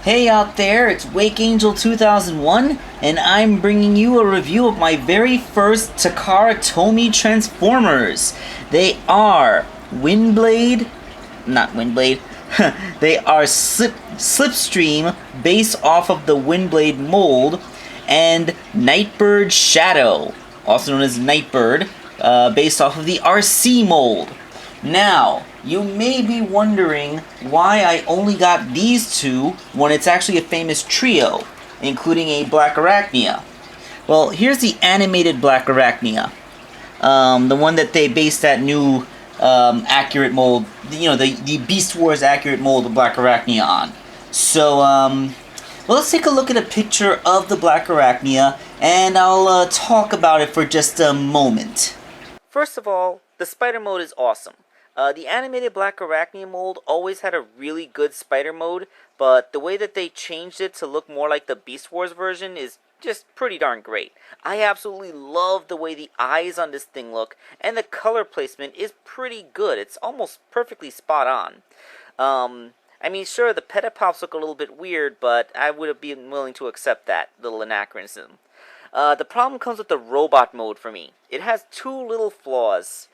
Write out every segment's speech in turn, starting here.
Hey out there, it's Wakeangel2K1, and I'm bringing you a review of my very first Takara Tomy Transformers. They are Windblade, not Windblade, they are Slipstream, based off of the Windblade mold, and Nightbird Shadow, also known as Nightbird, based off of the RC mold. Now, you may be wondering why I only got these two when it's actually a famous trio, including a Black Arachnia. Well, here's the animated Black Arachnia. The one that they based that new accurate mold, the Beast Wars accurate mold of Black Arachnia on. So, well, let's take a look at a picture of the Black Arachnia, and I'll talk about it for just a moment. First of all, the spider mode is awesome. The animated Black Arachnia mold always had a really good spider mode, but the way that they changed it to look more like the Beast Wars version is just pretty darn great. I absolutely love the way the eyes on this thing look, and the color placement is pretty good. It's almost perfectly spot on. I mean, sure, the pedipalps look a little bit weird, but I would have been willing to accept that little anachronism. The problem comes with the robot mode for me. It has two little flaws.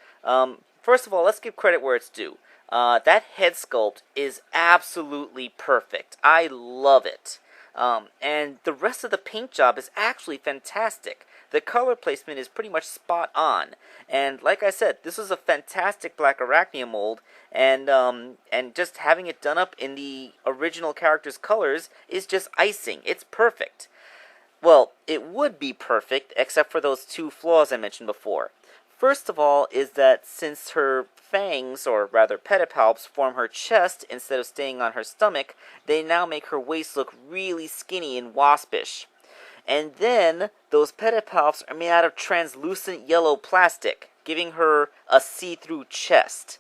First of all, let's give credit where it's due. That head sculpt is absolutely perfect. I love it. And the rest of the paint job is actually fantastic. The color placement is pretty much spot on. And like I said, this is a fantastic Black Arachnia mold, and just having it done up in the original character's colors is just icing. It's perfect. Well, it would be perfect, except for those two flaws I mentioned before. First of all is that since her fangs, or rather pedipalps, form her chest instead of staying on her stomach, they now make her waist look really skinny and waspish. And then, those pedipalps are made out of translucent yellow plastic, giving her a see-through chest.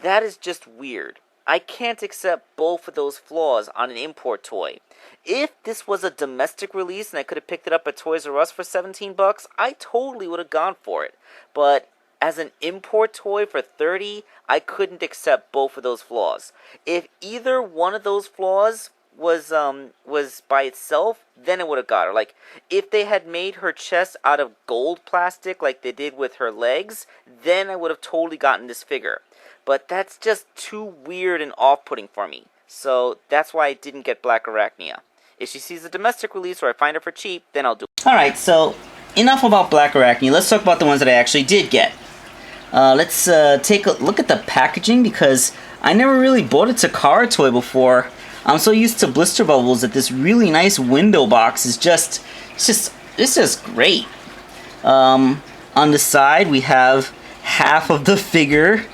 That is just weird. I can't accept both of those flaws on an import toy. If this was a domestic release and I could have picked it up at Toys R Us for $17, I totally would have gone for it. But as an import toy for $30, I couldn't accept both of those flaws. If either one of those flaws was by itself, then it would have got her. Like, if they had made her chest out of gold plastic like they did with her legs, then I would have totally gotten this figure. But that's just too weird and off-putting for me. So that's why I didn't get Black Arachnia. If she sees a domestic release or I find her for cheap, then I'll do it. Alright, so enough about Black Arachnia. Let's talk about the ones that I actually did get. Let's take a look at the packaging, because I never really bought a Takara toy before. I'm so used to blister bubbles that this really nice window box is just great. On the side we have half of the figure.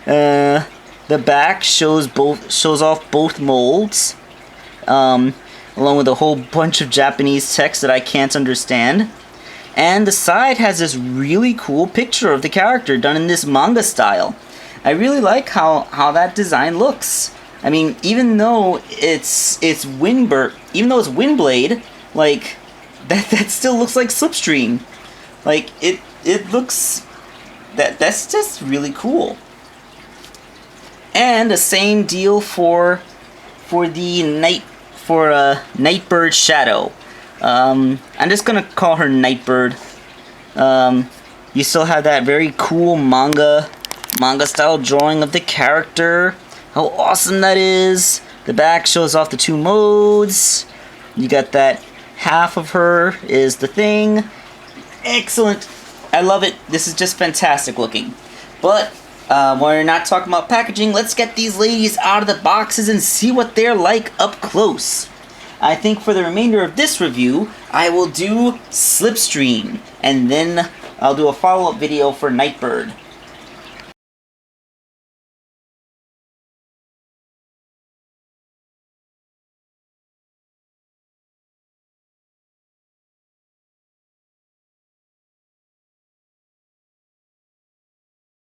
The back shows off both molds, along with a whole bunch of Japanese text that I can't understand. And the side has this really cool picture of the character done in this manga style. I really like how that design looks. I mean, even though it's Windblade, like that still looks like Slipstream. Like it looks that's just really cool. And the same deal for Nightbird Shadow. I'm just gonna call her Nightbird. You still have that very cool manga style drawing of the character. How awesome that is! The back shows off the two modes. You got that half of her is the thing. Excellent. I love it. This is just fantastic looking. But we're not talking about packaging. Let's get these ladies out of the boxes and see what they're like up close. I think for the remainder of this review, I will do Slipstream, and then I'll do a follow-up video for Nightbird.